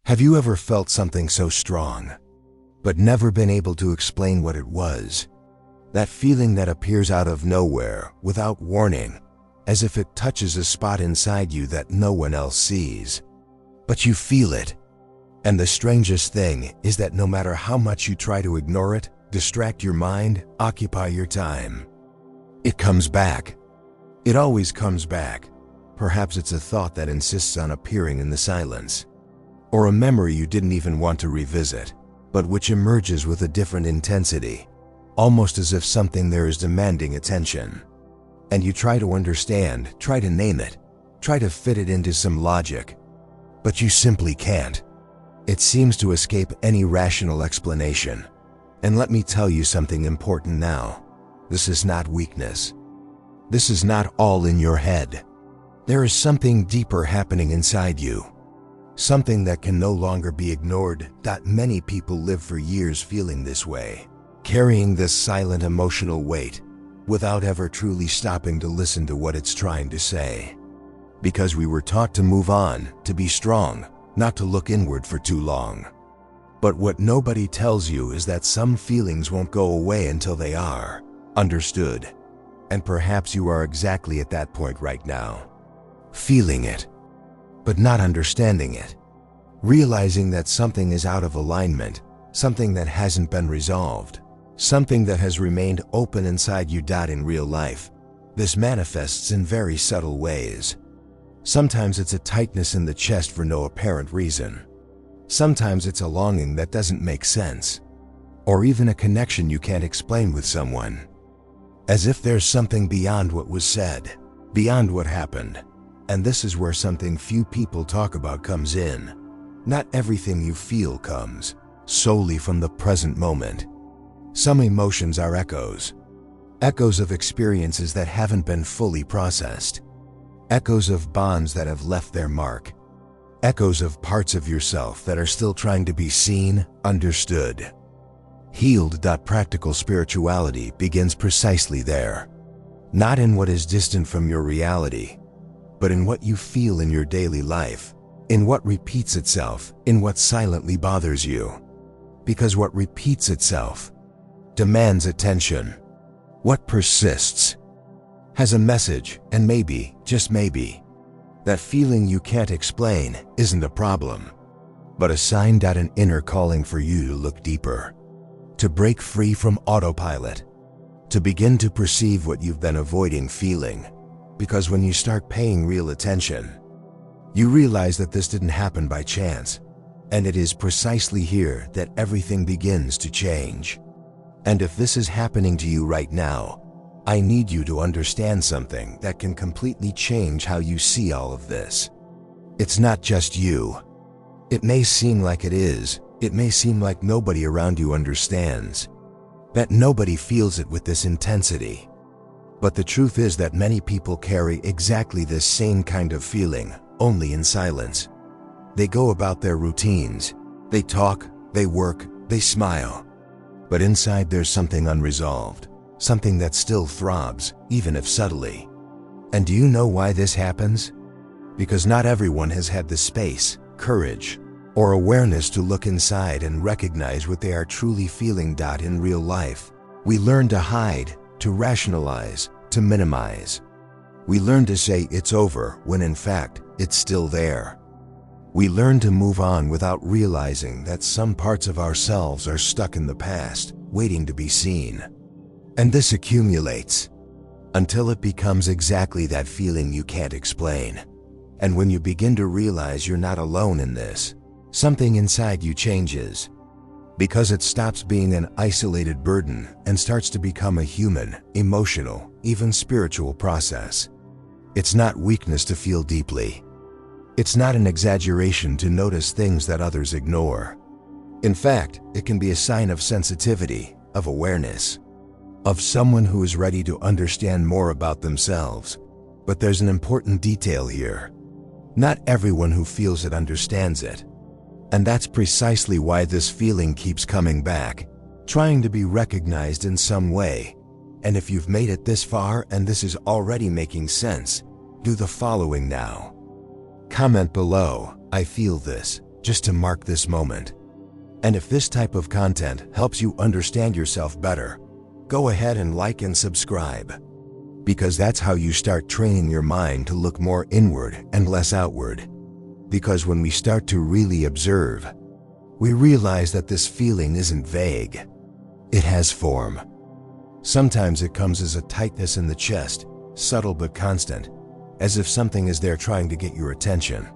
Have you ever felt something so strong, but never been able to explain what it was? That feeling that appears out of nowhere, without warning, as if it touches a spot inside you that no one else sees. But you feel it. And the strangest thing is that no matter how much you try to ignore it, distract your mind, occupy your time, it comes back. It always comes back. Perhaps it's a thought that insists on appearing in the silence, or a memory you didn't even want to revisit, but which emerges with a different intensity, almost as if something there is demanding attention. And you try to understand, try to name it, try to fit it into some logic, but you simply can't. It seems to escape any rational explanation. And let me tell you something important now. This is not weakness. This is not all in your head. There is something deeper happening inside you. Something that can no longer be ignored. Many people live for years feeling this way, carrying this silent emotional weight, without ever truly stopping to listen to what it's trying to say. Because we were taught to move on, to be strong, not to look inward for too long. But what nobody tells you is that some feelings won't go away until they are understood. And perhaps you are exactly at that point right now. Feeling it, but not understanding it. Realizing that something is out of alignment, something that hasn't been resolved, something that has remained open inside you. In real life, this manifests in very subtle ways. Sometimes it's a tightness in the chest for no apparent reason. Sometimes it's a longing that doesn't make sense, or even a connection you can't explain with someone. As if there's something beyond what was said, beyond what happened. And this is where something few people talk about comes in. Not everything you feel comes solely from the present moment. Some emotions are echoes. Echoes of experiences that haven't been fully processed. Echoes of bonds that have left their mark. Echoes of parts of yourself that are still trying to be seen, understood, healed. Practical spirituality begins precisely there. Not in what is distant from your reality, but in what you feel in your daily life, in what repeats itself, in what silently bothers you. Because what repeats itself demands attention. What persists has a message, and maybe, just maybe, that feeling you can't explain isn't a problem, but a sign. An inner calling for you to look deeper, to break free from autopilot, to begin to perceive what you've been avoiding feeling. Because when you start paying real attention, you realize that this didn't happen by chance, and it is precisely here that everything begins to change. And if this is happening to you right now, I need you to understand something that can completely change how you see all of this. It's not just you. It may seem like it is. It may seem like nobody around you understands, that nobody feels it with this intensity. But the truth is that many people carry exactly this same kind of feeling, only in silence. They go about their routines. They talk, they work, they smile. But inside there's something unresolved, something that still throbs, even if subtly. And do you know why this happens? Because not everyone has had the space, courage, or awareness to look inside and recognize what they are truly feeling. In real life, we learn to hide, to rationalize, to minimize. We learn to say it's over when in fact it's still there. We learn to move on without realizing that some parts of ourselves are stuck in the past, waiting to be seen. And this accumulates until it becomes exactly that feeling you can't explain. And when you begin to realize you're not alone in this, something inside you changes. Because it stops being an isolated burden and starts to become a human, emotional, even spiritual process. It's not weakness to feel deeply. It's not an exaggeration to notice things that others ignore. In fact, it can be a sign of sensitivity, of awareness, of someone who is ready to understand more about themselves. But there's an important detail here. Not everyone who feels it understands it. And that's precisely why this feeling keeps coming back, trying to be recognized in some way. And if you've made it this far and this is already making sense, do the following now. Comment below, I feel this, just to mark this moment. And if this type of content helps you understand yourself better, go ahead and like and subscribe. Because that's how you start training your mind to look more inward and less outward. Because when we start to really observe, we realize that this feeling isn't vague. It has form. Sometimes it comes as a tightness in the chest, subtle but constant, as if something is there trying to get your attention.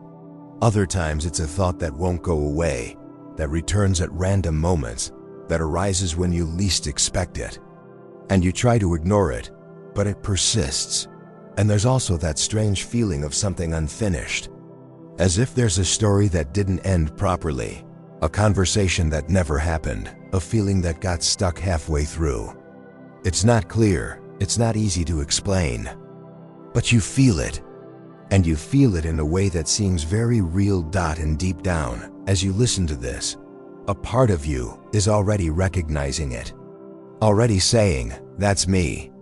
Other times it's a thought that won't go away, that returns at random moments, that arises when you least expect it. And you try to ignore it, but it persists. And there's also that strange feeling of something unfinished, as if there's a story that didn't end properly, a conversation that never happened, a feeling that got stuck halfway through. It's not clear, it's not easy to explain, but you feel it. And you feel it in a way that seems very real. And deep down, as you listen to this, a part of you is already recognizing it, already saying, "That's me."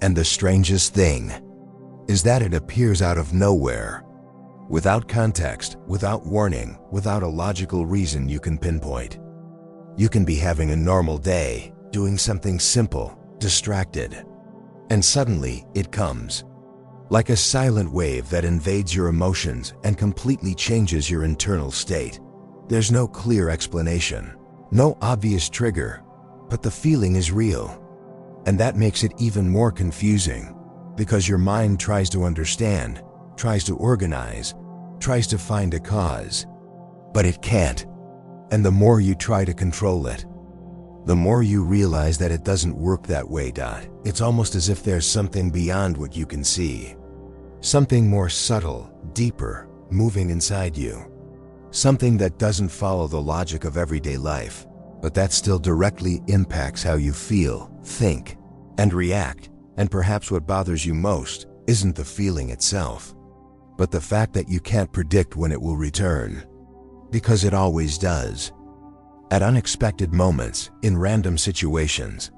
And the strangest thing is that it appears out of nowhere, without context, without warning, without a logical reason you can pinpoint. You can be having a normal day, doing something simple, distracted, and suddenly it comes. Like a silent wave that invades your emotions and completely changes your internal state. There's no clear explanation, no obvious trigger, but the feeling is real. And that makes it even more confusing, because your mind tries to understand, tries to organize, tries to find a cause, but it can't. And the more you try to control it, the more you realize that it doesn't work that way. It's almost as if there's something beyond what you can see. Something more subtle, deeper, moving inside you. Something that doesn't follow the logic of everyday life, but that still directly impacts how you feel, think, and react. And perhaps what bothers you most isn't the feeling itself, but the fact that you can't predict when it will return. Because it always does. At unexpected moments, in random situations,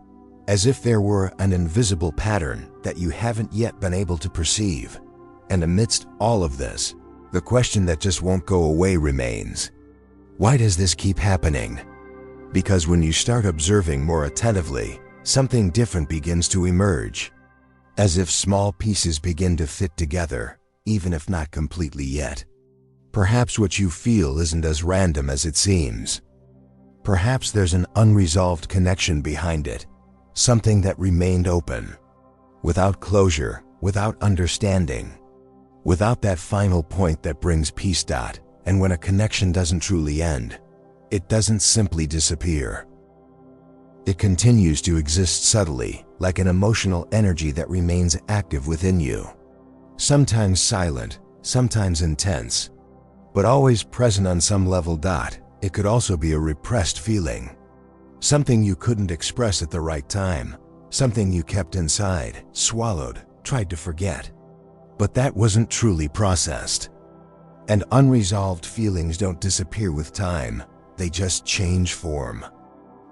as if there were an invisible pattern that you haven't yet been able to perceive. And amidst all of this, the question that just won't go away remains. Why does this keep happening? Because when you start observing more attentively, something different begins to emerge. As if small pieces begin to fit together, even if not completely yet. Perhaps what you feel isn't as random as it seems. Perhaps there's an unresolved connection behind it, something that remained open, without closure, without understanding, without that final point that brings peace. And when a connection doesn't truly end, it doesn't simply disappear. It continues to exist subtly, like an emotional energy that remains active within you. Sometimes silent, sometimes intense, but always present on some level. It could also be a repressed feeling. Something you couldn't express at the right time. Something you kept inside, swallowed, tried to forget. But that wasn't truly processed. And unresolved feelings don't disappear with time. They just change form.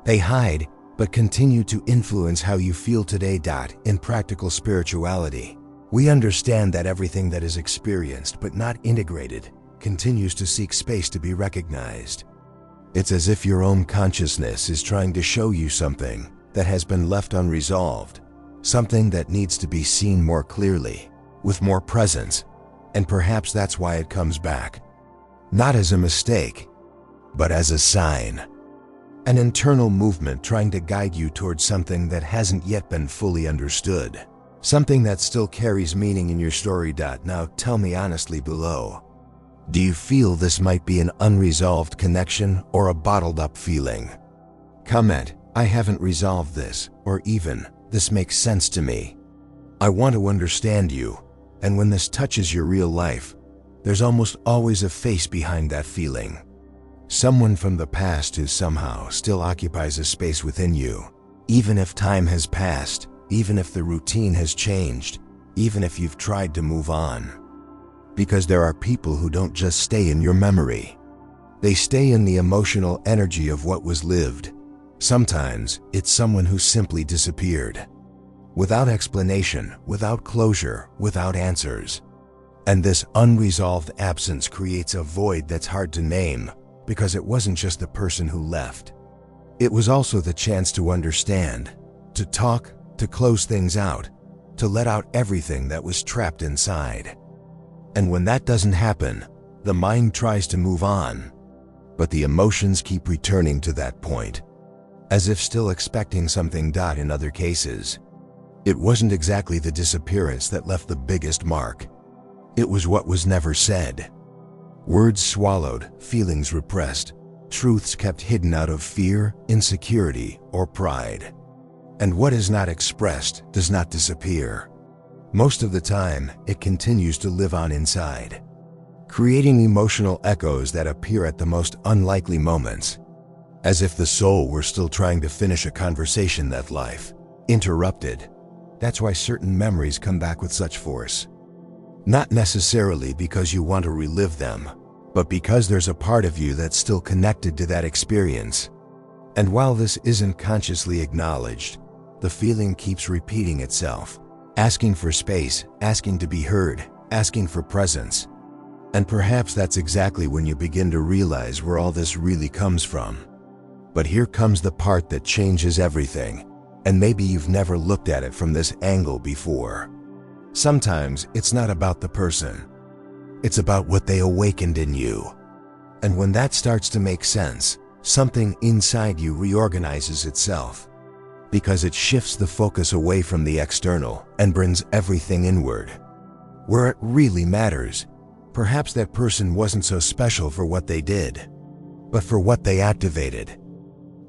They hide, but continue to influence how you feel today. In practical spirituality, we understand that everything that is experienced but not integrated continues to seek space to be recognized. It's as if your own consciousness is trying to show you something that has been left unresolved, something that needs to be seen more clearly, with more presence, and perhaps that's why it comes back. Not as a mistake, but as a sign. An internal movement trying to guide you towards something that hasn't yet been fully understood. Something that still carries meaning in your story. Now tell me honestly below. Do you feel this might be an unresolved connection or a bottled up feeling? Comment, "I haven't resolved this," or even, "This makes sense to me." I want to understand you. And when this touches your real life, there's almost always a face behind that feeling. Someone from the past who somehow still occupies a space within you. Even if time has passed, even if the routine has changed, even if you've tried to move on. Because there are people who don't just stay in your memory. They stay in the emotional energy of what was lived. Sometimes it's someone who simply disappeared. Without explanation, without closure, without answers. And this unresolved absence creates a void that's hard to name, because it wasn't just the person who left. It was also the chance to understand, to talk, to close things out, to let out everything that was trapped inside. And when that doesn't happen, the mind tries to move on, but the emotions keep returning to that point, as if still expecting something. In other cases, it wasn't exactly the disappearance that left the biggest mark. It was what was never said. Words swallowed, feelings repressed, truths kept hidden out of fear, insecurity, or pride. And what is not expressed does not disappear. Most of the time, it continues to live on inside, creating emotional echoes that appear at the most unlikely moments, as if the soul were still trying to finish a conversation that life interrupted. That's why certain memories come back with such force. Not necessarily because you want to relive them, but because there's a part of you that's still connected to that experience. And while this isn't consciously acknowledged, the feeling keeps repeating itself, asking for space, asking to be heard, asking for presence. And perhaps that's exactly when you begin to realize where all this really comes from. But here comes the part that changes everything, and maybe you've never looked at it from this angle before. Sometimes it's not about the person. It's about what they awakened in you. And when that starts to make sense, something inside you reorganizes itself, because it shifts the focus away from the external and brings everything inward, where it really matters. Perhaps that person wasn't so special for what they did, but for what they activated.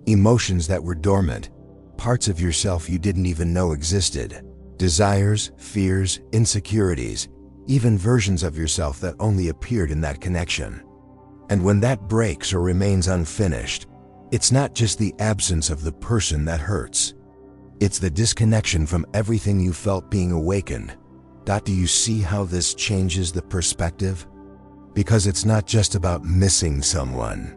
Emotions that were dormant, parts of yourself you didn't even know existed, desires, fears, insecurities, even versions of yourself that only appeared in that connection. And when that breaks or remains unfinished, it's not just the absence of the person that hurts. It's the disconnection from everything you felt being awakened. Do you see how this changes the perspective? Because it's not just about missing someone.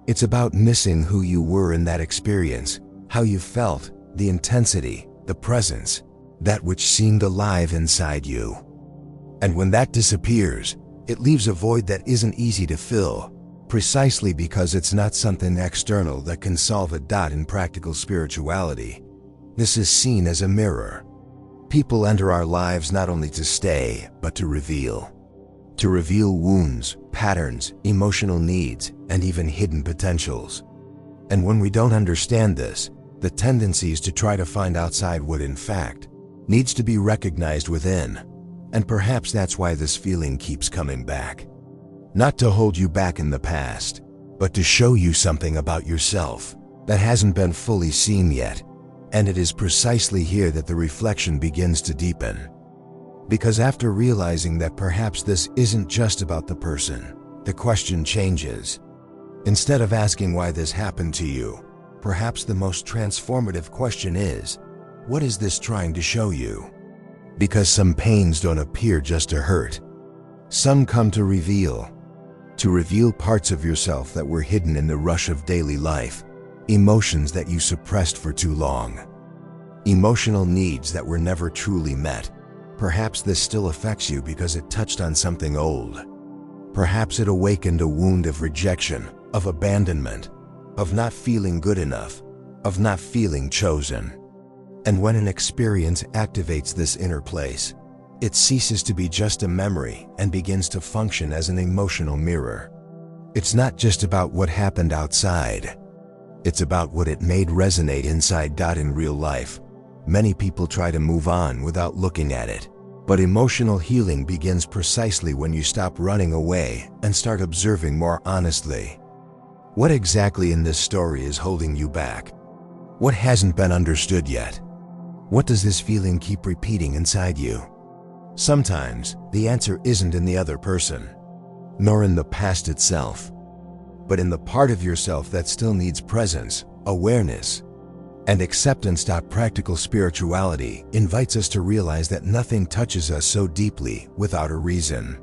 It's about missing who you were in that experience, how you felt, the intensity, the presence, that which seemed alive inside you. And when that disappears, it leaves a void that isn't easy to fill, precisely because it's not something external that can solve it. In practical spirituality, this is seen as a mirror. People enter our lives not only to stay, but to reveal wounds, patterns, emotional needs, and even hidden potentials. And when we don't understand this, the tendency is to try to find outside what in fact needs to be recognized within. And perhaps that's why this feeling keeps coming back. Not to hold you back in the past, but to show you something about yourself that hasn't been fully seen yet. And it is precisely here that the reflection begins to deepen. Because after realizing that perhaps this isn't just about the person, the question changes. Instead of asking why this happened to you, perhaps the most transformative question is, what is this trying to show you? Because some pains don't appear just to hurt. Some come to reveal parts of yourself that were hidden in the rush of daily life, emotions that you suppressed for too long, emotional needs that were never truly met. Perhaps this still affects you because it touched on something old. Perhaps it awakened a wound of rejection, of abandonment, of not feeling good enough, of not feeling chosen. And when an experience activates this inner place, it ceases to be just a memory and begins to function as an emotional mirror. It's not just about what happened outside. It's about what it made resonate inside. In real life, many people try to move on without looking at it. But emotional healing begins precisely when you stop running away and start observing more honestly. What exactly in this story is holding you back? What hasn't been understood yet? What does this feeling keep repeating inside you? Sometimes the answer isn't in the other person, nor in the past itself, but in the part of yourself that still needs presence, awareness, and acceptance. Practical spirituality invites us to realize that nothing touches us so deeply without a reason.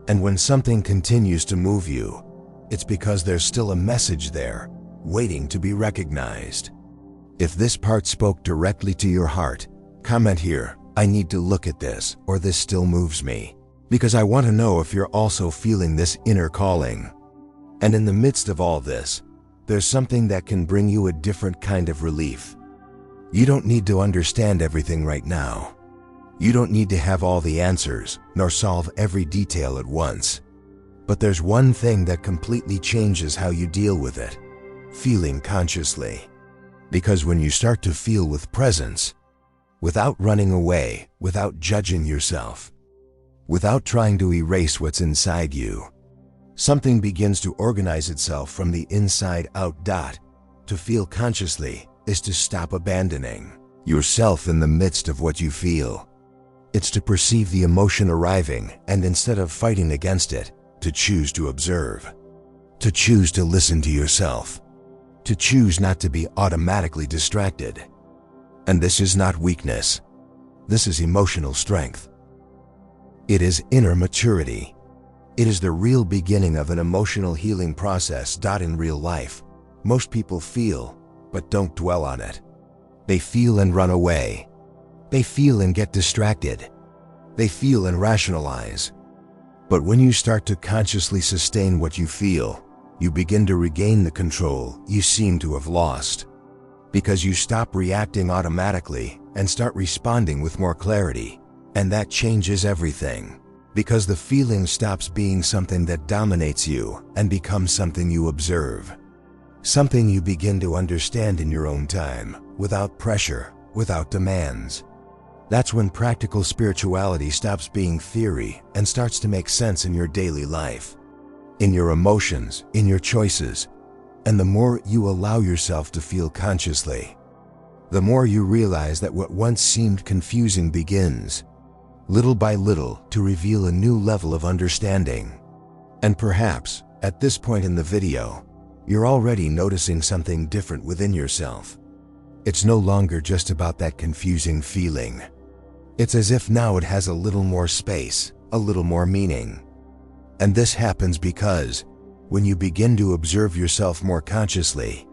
And when something continues to move you, it's because there's still a message there, waiting to be recognized. If this part spoke directly to your heart, comment here, "I need to look at this," or "This still moves me," because I want to know if you're also feeling this inner calling. And in the midst of all this, there's something that can bring you a different kind of relief. You don't need to understand everything right now. You don't need to have all the answers, nor solve every detail at once. But there's one thing that completely changes how you deal with it: feeling consciously. Because when you start to feel with presence, without running away, without judging yourself, without trying to erase what's inside you, something begins to organize itself from the inside out. To feel consciously is to stop abandoning yourself in the midst of what you feel. It's to perceive the emotion arriving, and instead of fighting against it, to choose to observe, to choose to listen to yourself, to choose not to be automatically distracted. And this is not weakness. This is emotional strength. It is inner maturity. It is the real beginning of an emotional healing process. In real life, most people feel, but don't dwell on it. They feel and run away. They feel and get distracted. They feel and rationalize. But when you start to consciously sustain what you feel, you begin to regain the control you seem to have lost. Because you stop reacting automatically and start responding with more clarity. And that changes everything. Because the feeling stops being something that dominates you and becomes something you observe. Something you begin to understand in your own time, without pressure, without demands. That's when practical spirituality stops being theory and starts to make sense in your daily life, in your emotions, in your choices. And the more you allow yourself to feel consciously, the more you realize that what once seemed confusing begins, little by little, to reveal a new level of understanding. And perhaps, at this point in the video, you're already noticing something different within yourself. It's no longer just about that confusing feeling. It's as if now it has a little more space, a little more meaning. And this happens because, when you begin to observe yourself more consciously,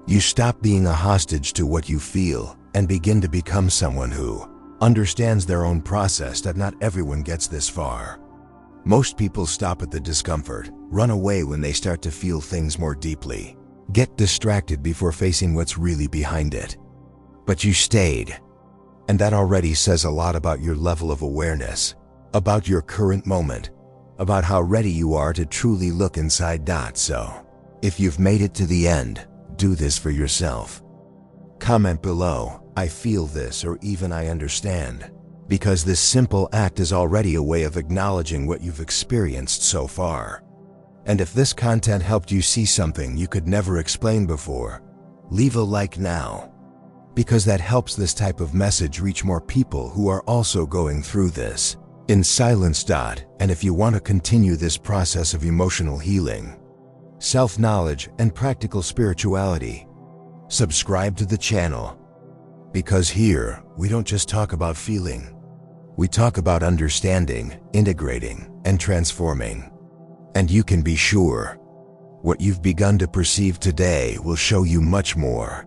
you stop being a hostage to what you feel and begin to become someone who understands their own process. That not everyone gets this far. Most people stop at the discomfort, run away when they start to feel things more deeply, get distracted before facing what's really behind it. But you stayed. And that already says a lot about your level of awareness, about your current moment, about how ready you are to truly look inside. So, if you've made it to the end, do this for yourself. Comment below, "I feel this," or even "I understand," because this simple act is already a way of acknowledging what you've experienced so far. And if this content helped you see something you could never explain before, leave a like now, because that helps this type of message reach more people who are also going through this in silence. And if you want to continue this process of emotional healing, self-knowledge, and practical spirituality, subscribe to the channel. Because here, we don't just talk about feeling. We talk about understanding, integrating, and transforming. And you can be sure, what you've begun to perceive today will show you much more.